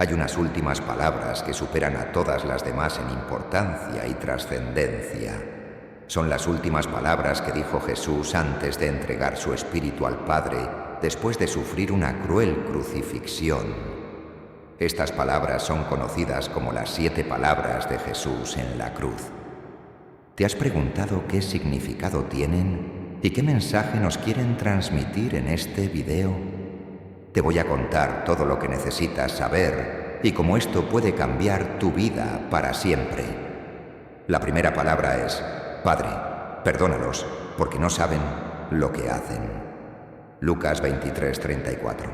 Hay unas últimas palabras que superan a todas las demás en importancia y trascendencia. Son las últimas palabras que dijo Jesús antes de entregar su espíritu al Padre después de sufrir una cruel crucifixión. Estas palabras son conocidas como las 7 palabras de Jesús en la cruz. ¿Te has preguntado qué significado tienen y qué mensaje nos quieren transmitir en este video? Te voy a contar todo lo que necesitas saber y cómo esto puede cambiar tu vida para siempre. La primera palabra es: Padre, perdónalos, porque no saben lo que hacen. Lucas 23:34.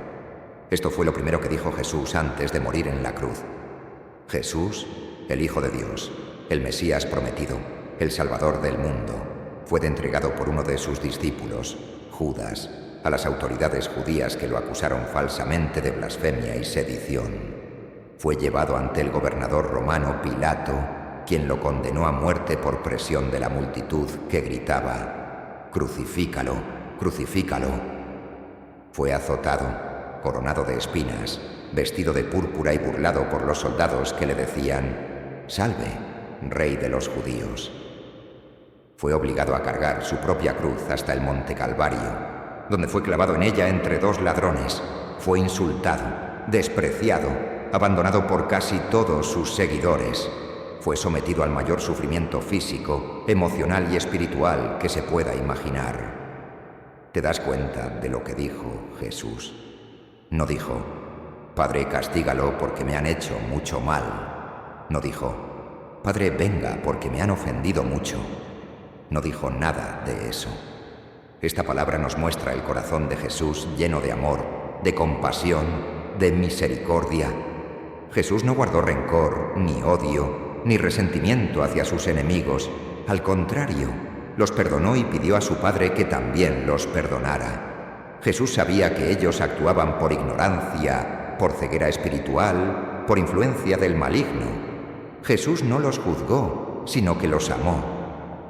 Esto fue lo primero que dijo Jesús antes de morir en la cruz. Jesús, el Hijo de Dios, el Mesías prometido, el Salvador del mundo, fue entregado por uno de sus discípulos, Judas, a las autoridades judías que lo acusaron falsamente de blasfemia y sedición. Fue llevado ante el gobernador romano Pilato, quien lo condenó a muerte por presión de la multitud que gritaba: «¡Crucifícalo! ¡Crucifícalo!». Fue azotado, coronado de espinas, vestido de púrpura y burlado por los soldados que le decían: «¡Salve, Rey de los judíos!». Fue obligado a cargar su propia cruz hasta el monte Calvario, donde fue clavado en ella entre 2 ladrones. Fue insultado, despreciado, abandonado por casi todos sus seguidores. Fue sometido al mayor sufrimiento físico, emocional y espiritual que se pueda imaginar. ¿Te das cuenta de lo que dijo Jesús? No dijo: «Padre, castígalo porque me han hecho mucho mal». No dijo: «Padre, venga porque me han ofendido mucho». No dijo nada de eso. Esta palabra nos muestra el corazón de Jesús lleno de amor, de compasión, de misericordia. Jesús no guardó rencor, ni odio, ni resentimiento hacia sus enemigos. Al contrario, los perdonó y pidió a su Padre que también los perdonara. Jesús sabía que ellos actuaban por ignorancia, por ceguera espiritual, por influencia del maligno. Jesús no los juzgó, sino que los amó.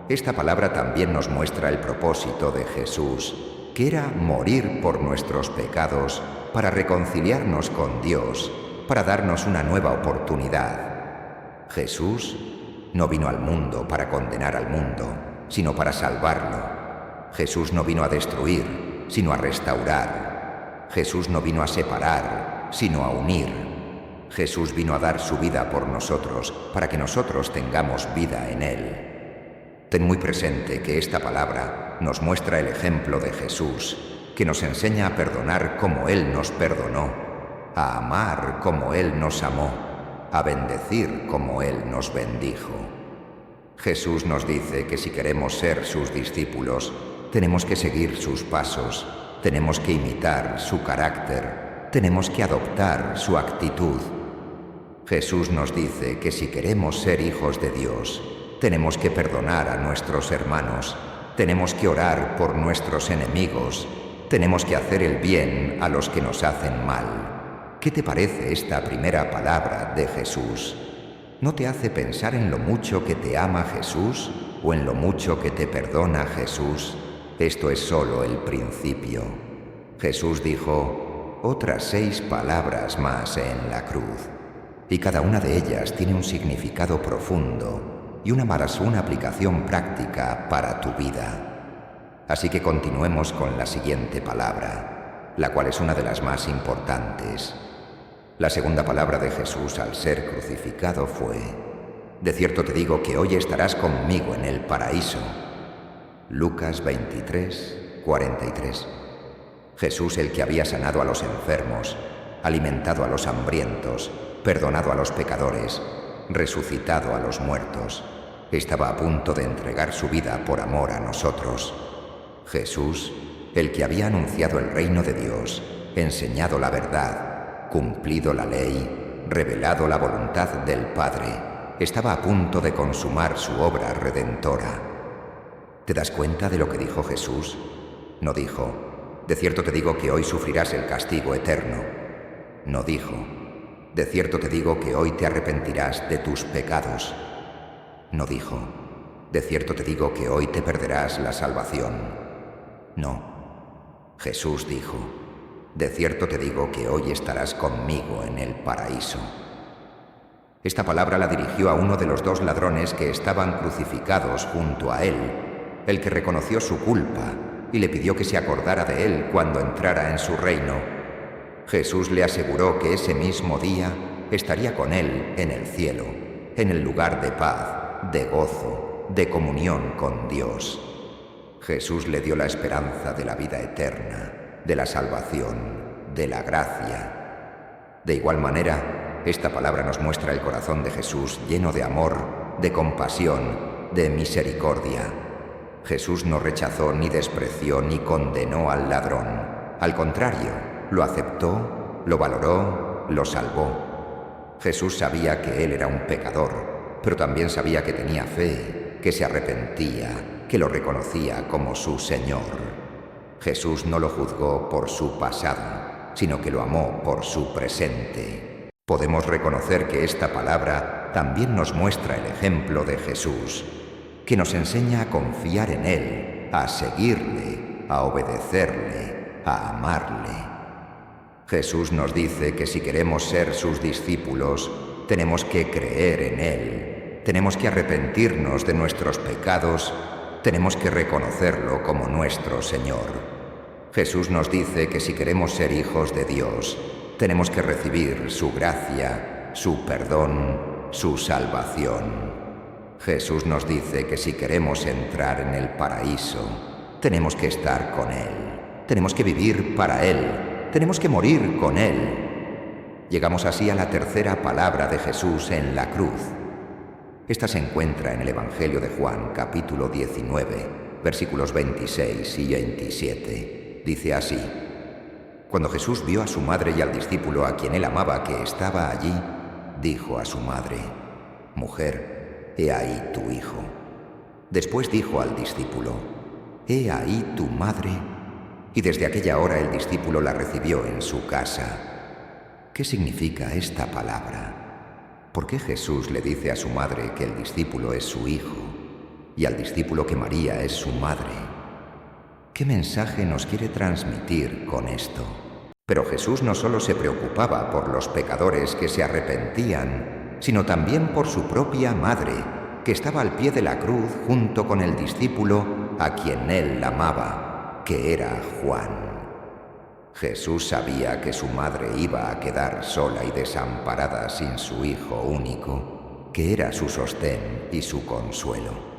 Esta palabra también nos muestra el propósito de Jesús, que era morir por nuestros pecados para reconciliarnos con Dios, para darnos una nueva oportunidad. Jesús no vino al mundo para condenar al mundo, sino para salvarlo. Jesús no vino a destruir, sino a restaurar. Jesús no vino a separar, sino a unir. Jesús vino a dar su vida por nosotros, para que nosotros tengamos vida en Él. Ten muy presente que esta palabra nos muestra el ejemplo de Jesús, que nos enseña a perdonar como Él nos perdonó, a amar como Él nos amó, a bendecir como Él nos bendijo. Jesús nos dice que si queremos ser sus discípulos, tenemos que seguir sus pasos, tenemos que imitar su carácter, tenemos que adoptar su actitud. Jesús nos dice que si queremos ser hijos de Dios, tenemos que perdonar a nuestros hermanos, tenemos que orar por nuestros enemigos, tenemos que hacer el bien a los que nos hacen mal. ¿Qué te parece esta primera palabra de Jesús? ¿No te hace pensar en lo mucho que te ama Jesús o en lo mucho que te perdona Jesús? Esto es solo el principio. Jesús dijo otras 6 palabras más en la cruz, y cada una de ellas tiene un significado profundo y una aplicación práctica para tu vida. Así que continuemos con la siguiente palabra, la cual es una de las más importantes. La segunda palabra de Jesús al ser crucificado fue: «De cierto te digo que hoy estarás conmigo en el paraíso». Lucas 23:43. Jesús, el que había sanado a los enfermos, alimentado a los hambrientos, perdonado a los pecadores, resucitado a los muertos, estaba a punto de entregar su vida por amor a nosotros. Jesús, el que había anunciado el reino de Dios, enseñado la verdad, cumplido la ley, revelado la voluntad del Padre, estaba a punto de consumar su obra redentora. ¿Te das cuenta de lo que dijo Jesús? No dijo: «De cierto te digo que hoy sufrirás el castigo eterno». No dijo: «De cierto te digo que hoy te arrepentirás de tus pecados». No dijo: «De cierto te digo que hoy te perderás la salvación». No. Jesús dijo: De cierto te digo que hoy estarás conmigo en el paraíso. Esta palabra la dirigió a uno de los 2 ladrones que estaban crucificados junto a él, el que reconoció su culpa y le pidió que se acordara de él cuando entrara en su reino. Jesús le aseguró que ese mismo día estaría con él en el cielo, en el lugar de paz, de gozo, de comunión con Dios. Jesús le dio la esperanza de la vida eterna, de la salvación, de la gracia. De igual manera, esta palabra nos muestra el corazón de Jesús lleno de amor, de compasión, de misericordia. Jesús no rechazó ni despreció ni condenó al ladrón. Al contrario, lo aceptó, lo valoró, lo salvó. Jesús sabía que él era un pecador, pero también sabía que tenía fe, que se arrepentía, que lo reconocía como su Señor. Jesús no lo juzgó por su pasado, sino que lo amó por su presente. Podemos reconocer que esta palabra también nos muestra el ejemplo de Jesús, que nos enseña a confiar en Él, a seguirle, a obedecerle, a amarle. Jesús nos dice que si queremos ser sus discípulos, tenemos que creer en Él, tenemos que arrepentirnos de nuestros pecados, tenemos que reconocerlo como nuestro Señor. Jesús nos dice que si queremos ser hijos de Dios, tenemos que recibir su gracia, su perdón, su salvación. Jesús nos dice que si queremos entrar en el paraíso, tenemos que estar con Él, tenemos que vivir para Él, tenemos que morir con Él. Llegamos así a la tercera palabra de Jesús en la cruz. Esta se encuentra en el Evangelio de Juan, capítulo 19, versículos 26 y 27. Dice así: Cuando Jesús vio a su madre y al discípulo a quien él amaba que estaba allí, dijo a su madre: Mujer, he ahí tu hijo. Después dijo al discípulo: He ahí tu madre. Y desde aquella hora el discípulo la recibió en su casa. ¿Qué significa esta palabra? ¿Por qué Jesús le dice a su madre que el discípulo es su hijo y al discípulo que María es su madre? ¿Qué mensaje nos quiere transmitir con esto? Pero Jesús no solo se preocupaba por los pecadores que se arrepentían, sino también por su propia madre, que estaba al pie de la cruz junto con el discípulo a quien él amaba, que era Juan. Jesús sabía que su madre iba a quedar sola y desamparada sin su hijo único, que era su sostén y su consuelo.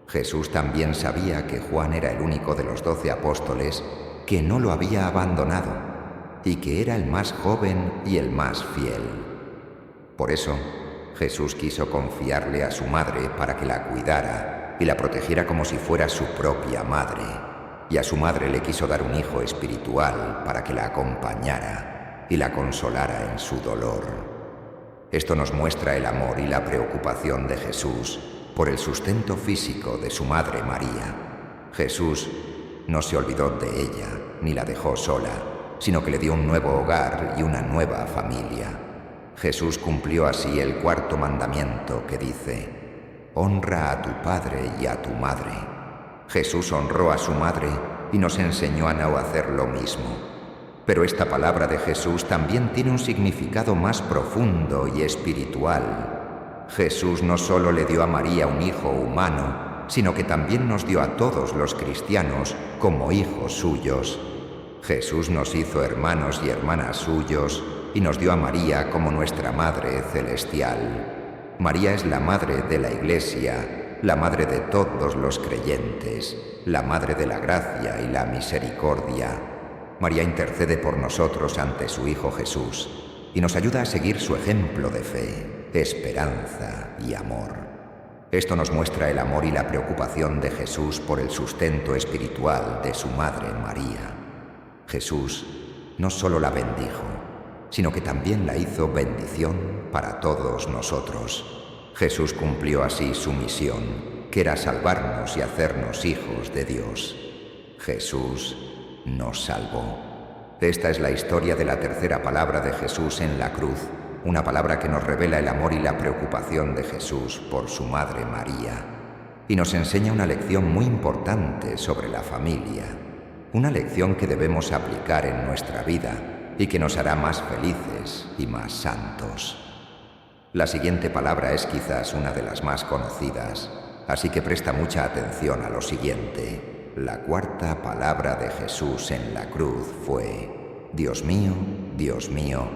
Jesús también sabía que Juan era el único de los 12 apóstoles que no lo había abandonado y que era el más joven y el más fiel. Por eso, Jesús quiso confiarle a su madre para que la cuidara y la protegiera como si fuera su propia madre. Y a su madre le quiso dar un hijo espiritual para que la acompañara y la consolara en su dolor. Esto nos muestra el amor y la preocupación de Jesús por el sustento físico de su madre María. Jesús no se olvidó de ella ni la dejó sola, sino que le dio un nuevo hogar y una nueva familia. Jesús cumplió así el 4.º mandamiento que dice: Honra a tu padre y a tu madre. Jesús honró a su madre y nos enseñó a no hacer lo mismo. Pero esta palabra de Jesús también tiene un significado más profundo y espiritual. Jesús no solo le dio a María un hijo humano, sino que también nos dio a todos los cristianos como hijos suyos. Jesús nos hizo hermanos y hermanas suyos y nos dio a María como nuestra Madre Celestial. María es la Madre de la Iglesia, la Madre de todos los creyentes, la Madre de la gracia y la misericordia. María intercede por nosotros ante su Hijo Jesús y nos ayuda a seguir su ejemplo de fe, esperanza y amor. Esto nos muestra el amor y la preocupación de Jesús por el sustento espiritual de su Madre María. Jesús no solo la bendijo, sino que también la hizo bendición para todos nosotros. Jesús cumplió así su misión, que era salvarnos y hacernos hijos de Dios. Jesús nos salvó. Esta es la historia de la tercera palabra de Jesús en la cruz, una palabra que nos revela el amor y la preocupación de Jesús por su Madre María, y nos enseña una lección muy importante sobre la familia. Una lección que debemos aplicar en nuestra vida y que nos hará más felices y más santos. La siguiente palabra es quizás una de las más conocidas, así que presta mucha atención a lo siguiente. La cuarta palabra de Jesús en la cruz fue: Dios mío,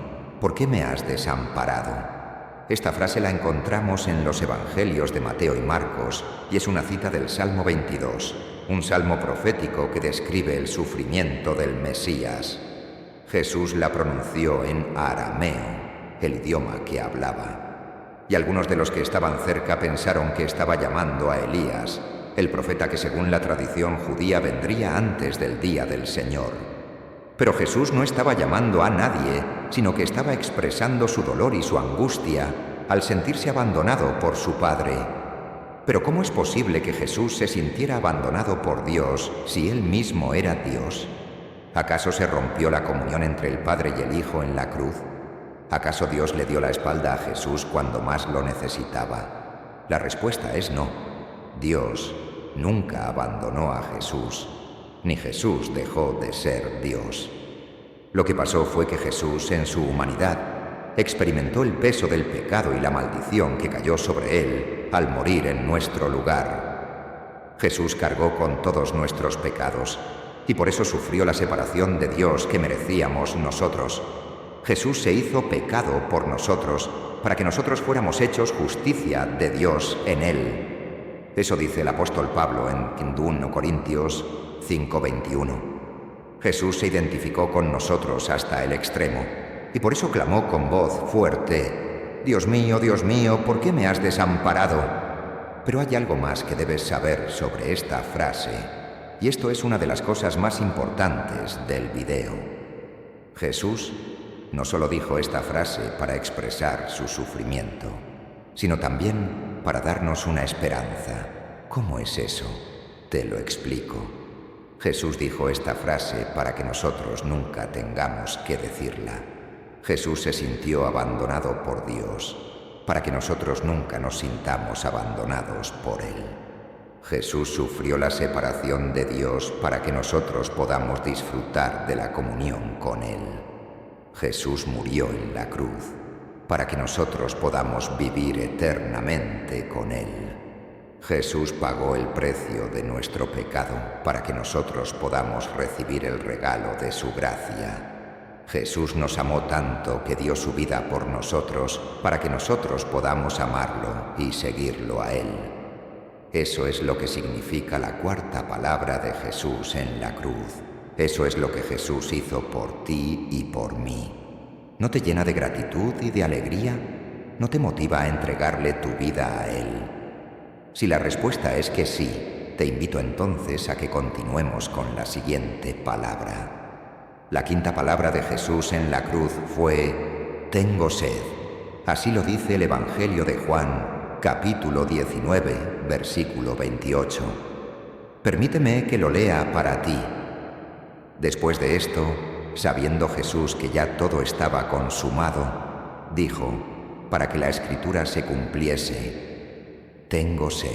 ¿por qué me has desamparado? Esta frase la encontramos en los Evangelios de Mateo y Marcos y es una cita del Salmo 22, un salmo profético que describe el sufrimiento del Mesías. Jesús la pronunció en arameo, el idioma que hablaba. Y algunos de los que estaban cerca pensaron que estaba llamando a Elías, el profeta que según la tradición judía vendría antes del día del Señor. Pero Jesús no estaba llamando a nadie, sino que estaba expresando su dolor y su angustia al sentirse abandonado por su Padre. Pero ¿cómo es posible que Jesús se sintiera abandonado por Dios si Él mismo era Dios? ¿Acaso se rompió la comunión entre el Padre y el Hijo en la cruz? ¿Acaso Dios le dio la espalda a Jesús cuando más lo necesitaba? La respuesta es no. Dios nunca abandonó a Jesús, ni Jesús dejó de ser Dios. Lo que pasó fue que Jesús, en su humanidad, experimentó el peso del pecado y la maldición que cayó sobre él al morir en nuestro lugar. Jesús cargó con todos nuestros pecados y por eso sufrió la separación de Dios que merecíamos nosotros. Jesús se hizo pecado por nosotros, para que nosotros fuéramos hechos justicia de Dios en Él. Eso dice el apóstol Pablo en 2 Corintios 5:21. Jesús se identificó con nosotros hasta el extremo, y por eso clamó con voz fuerte: Dios mío, ¿por qué me has desamparado? Pero hay algo más que debes saber sobre esta frase, y esto es una de las cosas más importantes del video. Jesús no solo dijo esta frase para expresar su sufrimiento, sino también para darnos una esperanza. ¿Cómo es eso? Te lo explico. Jesús dijo esta frase para que nosotros nunca tengamos que decirla. Jesús se sintió abandonado por Dios, para que nosotros nunca nos sintamos abandonados por Él. Jesús sufrió la separación de Dios para que nosotros podamos disfrutar de la comunión con Él. Jesús murió en la cruz para que nosotros podamos vivir eternamente con Él. Jesús pagó el precio de nuestro pecado para que nosotros podamos recibir el regalo de su gracia. Jesús nos amó tanto que dio su vida por nosotros para que nosotros podamos amarlo y seguirlo a Él. Eso es lo que significa la cuarta palabra de Jesús en la cruz. Eso es lo que Jesús hizo por ti y por mí. ¿No te llena de gratitud y de alegría? ¿No te motiva a entregarle tu vida a Él? Si la respuesta es que sí, te invito entonces a que continuemos con la siguiente palabra. La quinta palabra de Jesús en la cruz fue: tengo sed. Así lo dice el Evangelio de Juan, capítulo 19, versículo 28. Permíteme que lo lea para ti. Después de esto, sabiendo Jesús que ya todo estaba consumado, dijo, para que la Escritura se cumpliese: tengo sed.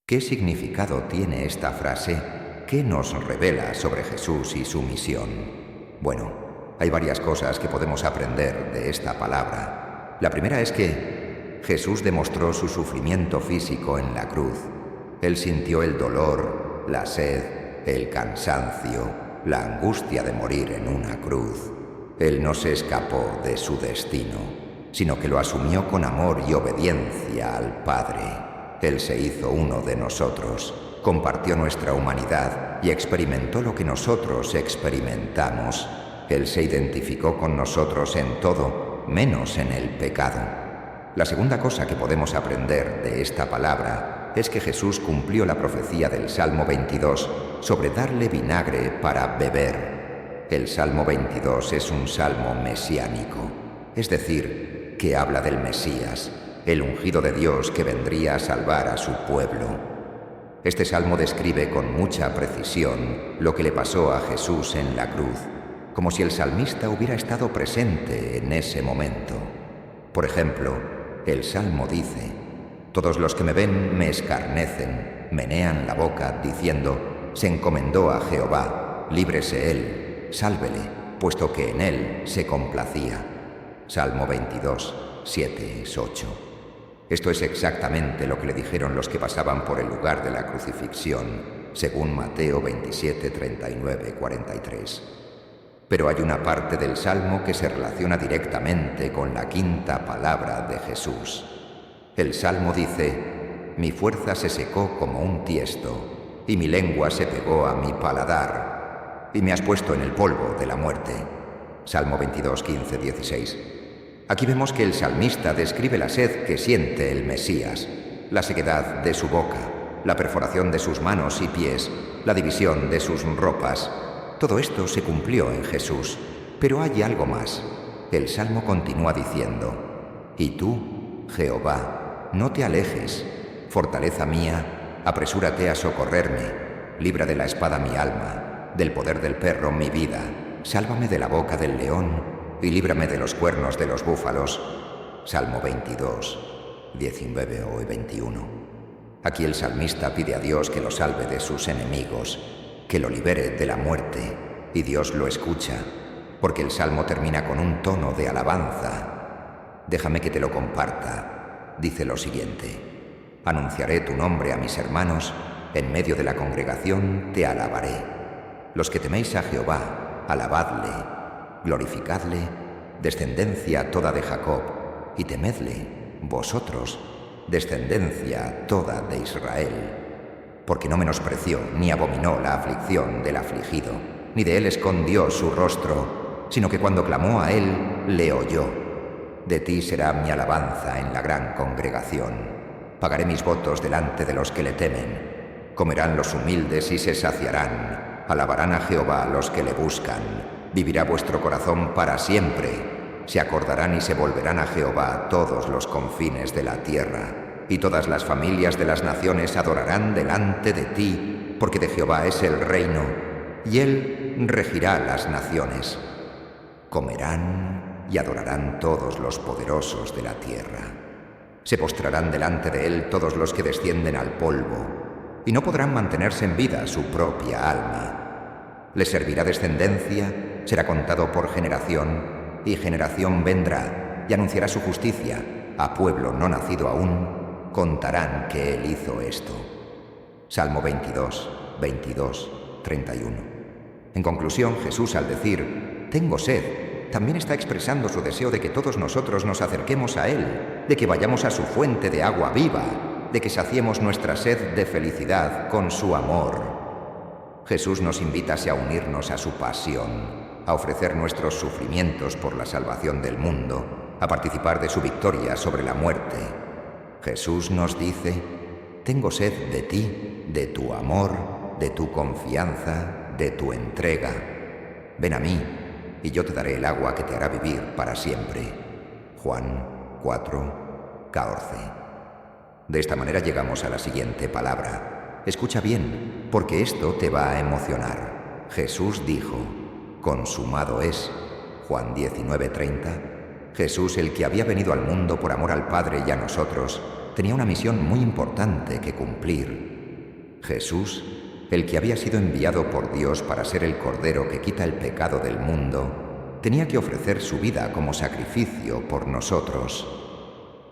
¿Qué significado tiene esta frase? ¿Qué nos revela sobre Jesús y su misión? Bueno, hay varias cosas que podemos aprender de esta palabra. La primera es que Jesús demostró su sufrimiento físico en la cruz. Él sintió el dolor, la sed, el cansancio, la angustia de morir en una cruz. Él no se escapó de su destino, sino que lo asumió con amor y obediencia al Padre. Él se hizo uno de nosotros, compartió nuestra humanidad y experimentó lo que nosotros experimentamos. Él se identificó con nosotros en todo, menos en el pecado. La segunda cosa que podemos aprender de esta palabra es que Jesús cumplió la profecía del Salmo 22 sobre darle vinagre para beber. El Salmo 22 es un salmo mesiánico, es decir, que habla del Mesías, el ungido de Dios que vendría a salvar a su pueblo. Este salmo describe con mucha precisión lo que le pasó a Jesús en la cruz, como si el salmista hubiera estado presente en ese momento. Por ejemplo, el salmo dice: todos los que me ven me escarnecen, menean la boca, diciendo: se encomendó a Jehová. líbrese él, sálvele, puesto que en él se complacía. Salmo 22, 7, 8. Esto es exactamente lo que le dijeron los que pasaban por el lugar de la crucifixión, según Mateo 27, 39, 43. Pero hay una parte del Salmo que se relaciona directamente con la quinta palabra de Jesús. El Salmo dice: mi fuerza se secó como un tiesto, y mi lengua se pegó a mi paladar, y me has puesto en el polvo de la muerte. Salmo 22, 15, 16. Aquí vemos que el salmista describe la sed que siente el Mesías, la sequedad de su boca, la perforación de sus manos y pies, la división de sus ropas. Todo esto se cumplió en Jesús, pero hay algo más. El Salmo continúa diciendo: y tú, Jehová, no te alejes, fortaleza mía, apresúrate a socorrerme, libra de la espada mi alma, del poder del perro mi vida, sálvame de la boca del león, y líbrame de los cuernos de los búfalos. Salmo 22, 19 o 21. Aquí el salmista pide a Dios que lo salve de sus enemigos, que lo libere de la muerte, y Dios lo escucha, porque el salmo termina con un tono de alabanza. Déjame que te lo comparta. Dice lo siguiente: anunciaré tu nombre a mis hermanos, en medio de la congregación te alabaré. Los que teméis a Jehová, alabadle. Glorificadle, descendencia toda de Jacob, y temedle, vosotros, descendencia toda de Israel. Porque no menospreció ni abominó la aflicción del afligido, ni de él escondió su rostro, sino que cuando clamó a él, le oyó. De ti será mi alabanza en la gran congregación. Pagaré mis votos delante de los que le temen. Comerán los humildes y se saciarán. Alabarán a Jehová los que le buscan. Vivirá vuestro corazón para siempre. Se acordarán y se volverán a Jehová todos los confines de la tierra, y todas las familias de las naciones adorarán delante de ti, porque de Jehová es el reino, y él regirá las naciones. Comerán y adorarán todos los poderosos de la tierra. Se postrarán delante de él todos los que descienden al polvo, y no podrán mantenerse en vida su propia alma. Les servirá descendencia, será contado por generación, y generación vendrá, y anunciará su justicia. A pueblo no nacido aún, contarán que él hizo esto. Salmo 22, 22, 31. En conclusión, Jesús, al decir: tengo sed, también está expresando su deseo de que todos nosotros nos acerquemos a él, de que vayamos a su fuente de agua viva, de que saciemos nuestra sed de felicidad con su amor. Jesús nos invita a unirnos a su pasión, a ofrecer nuestros sufrimientos por la salvación del mundo, a participar de su victoria sobre la muerte. Jesús nos dice: tengo sed de ti, de tu amor, de tu confianza, de tu entrega. Ven a mí, y yo te daré el agua que te hará vivir para siempre. Juan 4, 14. De esta manera llegamos a la siguiente palabra. Escucha bien, porque esto te va a emocionar. Jesús dijo: consumado es. Juan 19:30. Jesús, el que había venido al mundo por amor al Padre y a nosotros, tenía una misión muy importante que cumplir. Jesús, el que había sido enviado por Dios para ser el Cordero que quita el pecado del mundo, tenía que ofrecer su vida como sacrificio por nosotros.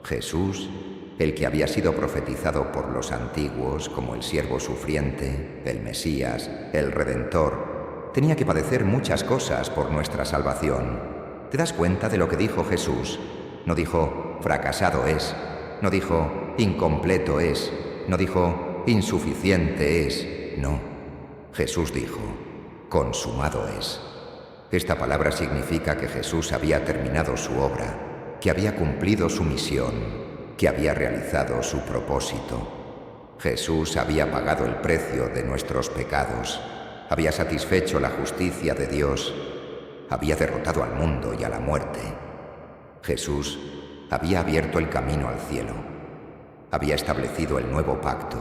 Jesús, el que había sido profetizado por los antiguos como el siervo sufriente, el Mesías, el Redentor, tenía que padecer muchas cosas por nuestra salvación. ¿Te das cuenta de lo que dijo Jesús? No dijo: fracasado es, no dijo: incompleto es, no dijo: insuficiente es, no. Jesús dijo: consumado es. Esta palabra significa que Jesús había terminado su obra, que había cumplido su misión, que había realizado su propósito. Jesús había pagado el precio de nuestros pecados, había satisfecho la justicia de Dios, había derrotado al mundo y a la muerte. Jesús había abierto el camino al cielo, había establecido el nuevo pacto,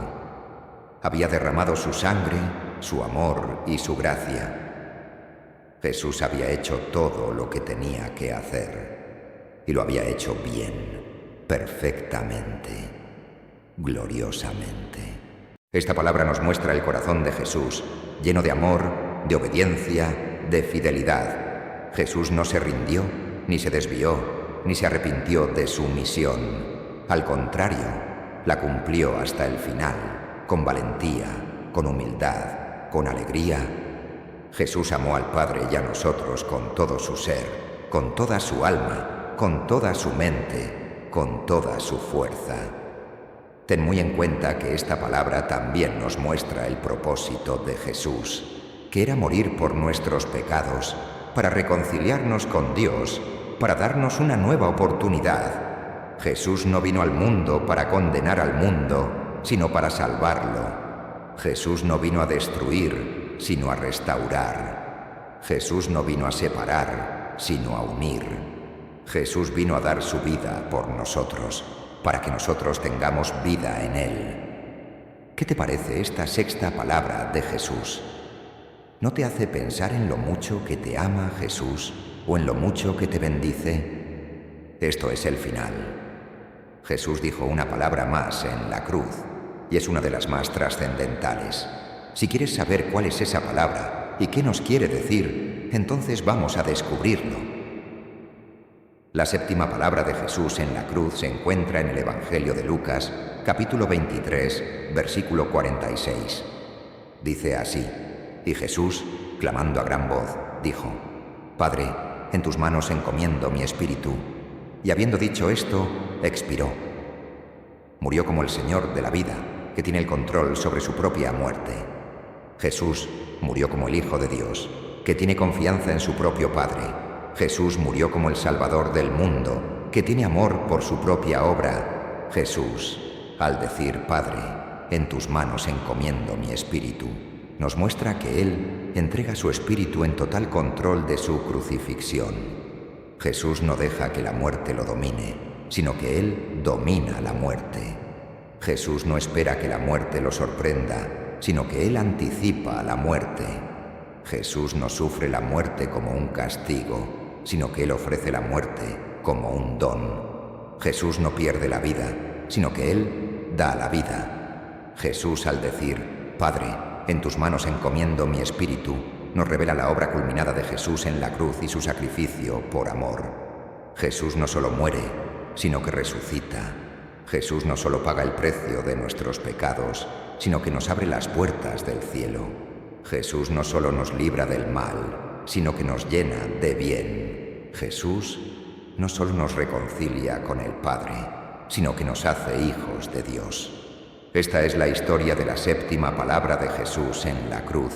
había derramado su sangre, su amor y su gracia. Jesús había hecho todo lo que tenía que hacer, y lo había hecho bien, perfectamente, gloriosamente. Esta palabra nos muestra el corazón de Jesús, lleno de amor, de obediencia, de fidelidad. Jesús no se rindió, ni se desvió, ni se arrepintió de su misión. Al contrario, la cumplió hasta el final, con valentía, con humildad, con alegría. Jesús amó al Padre y a nosotros con todo su ser, con toda su alma, con toda su mente, con toda su fuerza. Ten muy en cuenta que esta palabra también nos muestra el propósito de Jesús, que era morir por nuestros pecados, para reconciliarnos con Dios, para darnos una nueva oportunidad. Jesús no vino al mundo para condenar al mundo, sino para salvarlo. Jesús no vino a destruir, sino a restaurar. Jesús no vino a separar, sino a unir. Jesús vino a dar su vida por nosotros, para que nosotros tengamos vida en Él. ¿Qué te parece esta sexta palabra de Jesús? ¿No te hace pensar en lo mucho que te ama Jesús o en lo mucho que te bendice? Esto es el final. Jesús dijo una palabra más en la cruz, y es una de las más trascendentales. Si quieres saber cuál es esa palabra y qué nos quiere decir, entonces vamos a descubrirlo. La séptima palabra de Jesús en la cruz se encuentra en el Evangelio de Lucas, capítulo 23, versículo 46. Dice así: y Jesús, clamando a gran voz, dijo: Padre, en tus manos encomiendo mi espíritu. Y habiendo dicho esto, expiró. Murió como el Señor de la vida, que tiene el control sobre su propia muerte. Jesús murió como el Hijo de Dios, que tiene confianza en su propio Padre. Jesús murió como el Salvador del mundo, que tiene amor por su propia obra. Jesús, al decir: Padre, en tus manos encomiendo mi espíritu, nos muestra que Él entrega su espíritu en total control de su crucifixión. Jesús no deja que la muerte lo domine, sino que Él domina la muerte. Jesús no espera que la muerte lo sorprenda, sino que Él anticipa la muerte. Jesús no sufre la muerte como un castigo, sino que Él ofrece la muerte como un don. Jesús no pierde la vida, sino que Él da la vida. Jesús, al decir: Padre, en tus manos encomiendo mi espíritu, nos revela la obra culminada de Jesús en la cruz y su sacrificio por amor. Jesús no solo muere, sino que resucita. Jesús no solo paga el precio de nuestros pecados, sino que nos abre las puertas del cielo. Jesús no solo nos libra del mal, sino que nos llena de bien. Jesús no solo nos reconcilia con el Padre, sino que nos hace hijos de Dios. Esta es la historia de la séptima palabra de Jesús en la cruz,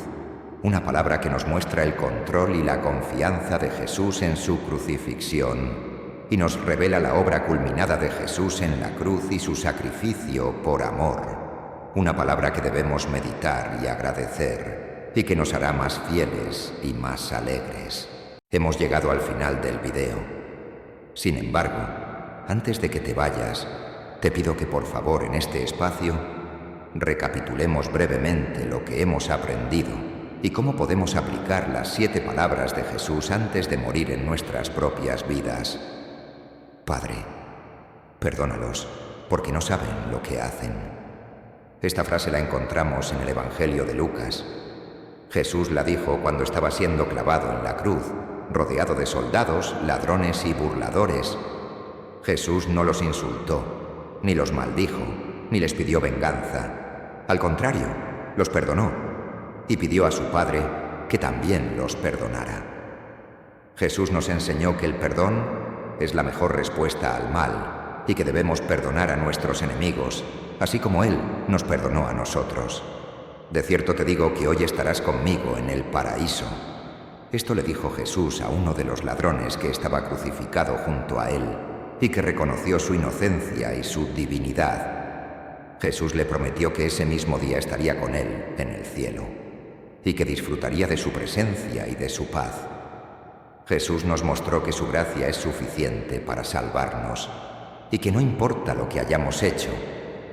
una palabra que nos muestra el control y la confianza de Jesús en su crucifixión, y nos revela la obra culminada de Jesús en la cruz y su sacrificio por amor, una palabra que debemos meditar y agradecer, y que nos hará más fieles y más alegres. Hemos llegado al final del video. Sin embargo, antes de que te vayas, te pido que por favor en este espacio recapitulemos brevemente lo que hemos aprendido y cómo podemos aplicar las 7 palabras de Jesús antes de morir en nuestras propias vidas. Padre, perdónalos, porque no saben lo que hacen. Esta frase la encontramos en el Evangelio de Lucas. Jesús la dijo cuando estaba siendo clavado en la cruz, rodeado de soldados, ladrones y burladores. Jesús no los insultó, ni los maldijo, ni les pidió venganza. Al contrario, los perdonó y pidió a su Padre que también los perdonara. Jesús nos enseñó que el perdón es la mejor respuesta al mal y que debemos perdonar a nuestros enemigos, así como Él nos perdonó a nosotros. De cierto te digo que hoy estarás conmigo en el paraíso. Esto le dijo Jesús a uno de los ladrones que estaba crucificado junto a Él y que reconoció su inocencia y su divinidad. Jesús le prometió que ese mismo día estaría con Él en el cielo y que disfrutaría de su presencia y de su paz. Jesús nos mostró que su gracia es suficiente para salvarnos y que no importa lo que hayamos hecho,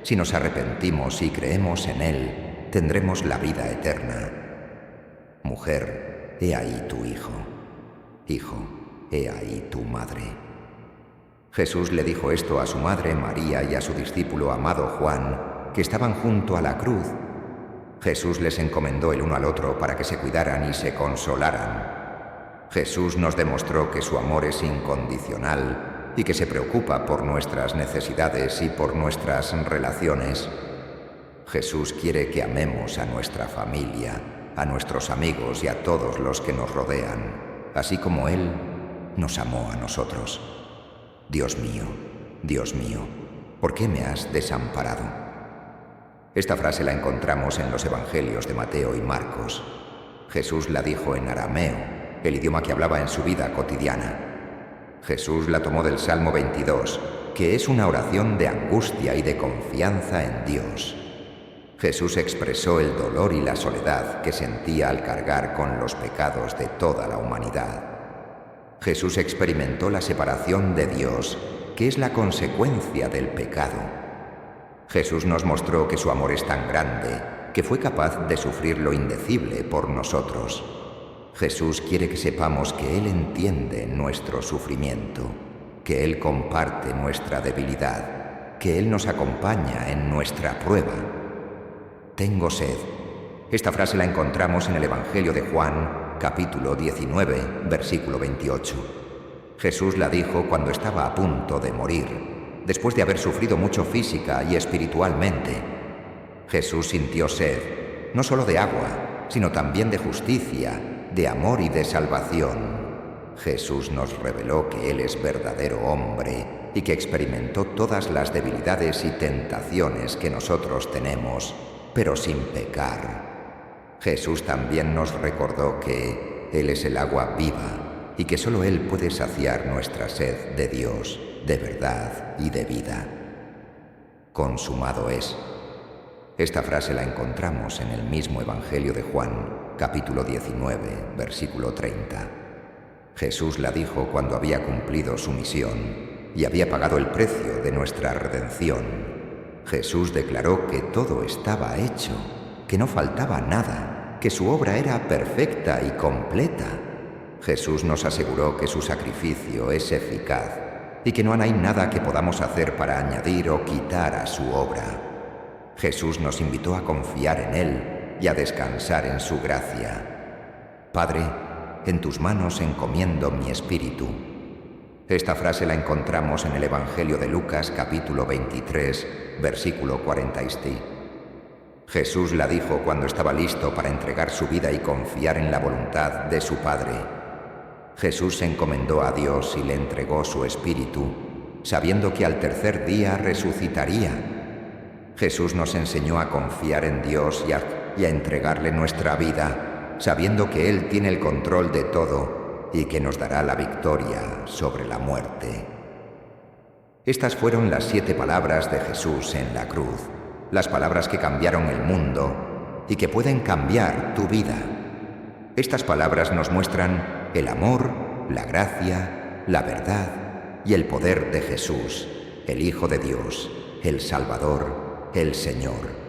si nos arrepentimos y creemos en Él, tendremos la vida eterna. Mujer, he ahí tu hijo. Hijo, he ahí tu madre. Jesús le dijo esto a su madre María y a su discípulo amado Juan, que estaban junto a la cruz. Jesús les encomendó el uno al otro para que se cuidaran y se consolaran. Jesús nos demostró que su amor es incondicional y que se preocupa por nuestras necesidades y por nuestras relaciones. Jesús quiere que amemos a nuestra familia, a nuestros amigos y a todos los que nos rodean, así como Él nos amó a nosotros. Dios mío, ¿por qué me has desamparado? Esta frase la encontramos en los evangelios de Mateo y Marcos. Jesús la dijo en arameo, el idioma que hablaba en su vida cotidiana. Jesús la tomó del Salmo 22, que es una oración de angustia y de confianza en Dios. Jesús expresó el dolor y la soledad que sentía al cargar con los pecados de toda la humanidad. Jesús experimentó la separación de Dios, que es la consecuencia del pecado. Jesús nos mostró que su amor es tan grande que fue capaz de sufrir lo indecible por nosotros. Jesús quiere que sepamos que Él entiende nuestro sufrimiento, que Él comparte nuestra debilidad, que Él nos acompaña en nuestra prueba. Tengo sed. Esta frase la encontramos en el Evangelio de Juan, capítulo 19, versículo 28. Jesús la dijo cuando estaba a punto de morir, después de haber sufrido mucho física y espiritualmente. Jesús sintió sed, no solo de agua, sino también de justicia, de amor y de salvación. Jesús nos reveló que Él es verdadero hombre y que experimentó todas las debilidades y tentaciones que nosotros tenemos, pero sin pecar. Jesús también nos recordó que Él es el agua viva y que solo Él puede saciar nuestra sed de Dios, de verdad y de vida. Consumado es. Esta frase la encontramos en el mismo Evangelio de Juan, capítulo 19, versículo 30. Jesús la dijo cuando había cumplido su misión y había pagado el precio de nuestra redención. Jesús declaró que todo estaba hecho, que no faltaba nada, que su obra era perfecta y completa. Jesús nos aseguró que su sacrificio es eficaz y que no hay nada que podamos hacer para añadir o quitar a su obra. Jesús nos invitó a confiar en Él y a descansar en su gracia. Padre, en tus manos encomiendo mi espíritu. Esta frase la encontramos en el Evangelio de Lucas, capítulo 23, versículo 46. Jesús la dijo cuando estaba listo para entregar su vida y confiar en la voluntad de su Padre. Jesús se encomendó a Dios y le entregó su espíritu, sabiendo que al tercer día resucitaría. Jesús nos enseñó a confiar en Dios y a entregarle nuestra vida, sabiendo que Él tiene el control de todo y que nos dará la victoria sobre la muerte. Estas fueron las 7 palabras de Jesús en la cruz, las palabras que cambiaron el mundo y que pueden cambiar tu vida. Estas palabras nos muestran el amor, la gracia, la verdad y el poder de Jesús, el Hijo de Dios, el Salvador, el Señor.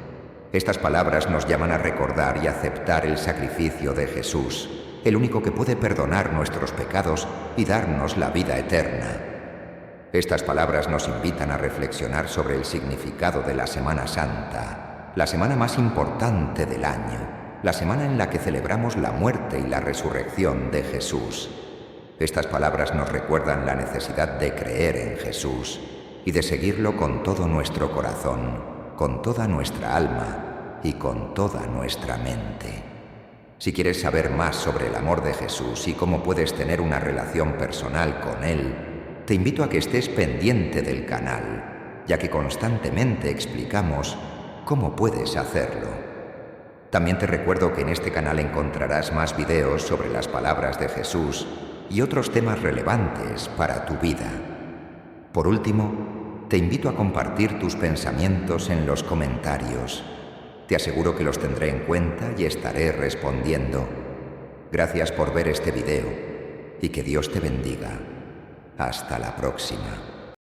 Estas palabras nos llaman a recordar y aceptar el sacrificio de Jesús, el único que puede perdonar nuestros pecados y darnos la vida eterna. Estas palabras nos invitan a reflexionar sobre el significado de la Semana Santa, la semana más importante del año, la semana en la que celebramos la muerte y la resurrección de Jesús. Estas palabras nos recuerdan la necesidad de creer en Jesús y de seguirlo con todo nuestro corazón, con toda nuestra alma y con toda nuestra mente. Si quieres saber más sobre el amor de Jesús y cómo puedes tener una relación personal con Él, te invito a que estés pendiente del canal, ya que constantemente explicamos cómo puedes hacerlo. También te recuerdo que en este canal encontrarás más videos sobre las palabras de Jesús y otros temas relevantes para tu vida. Por último, te invito a compartir tus pensamientos en los comentarios. Te aseguro que los tendré en cuenta y estaré respondiendo. Gracias por ver este video y que Dios te bendiga. Hasta la próxima.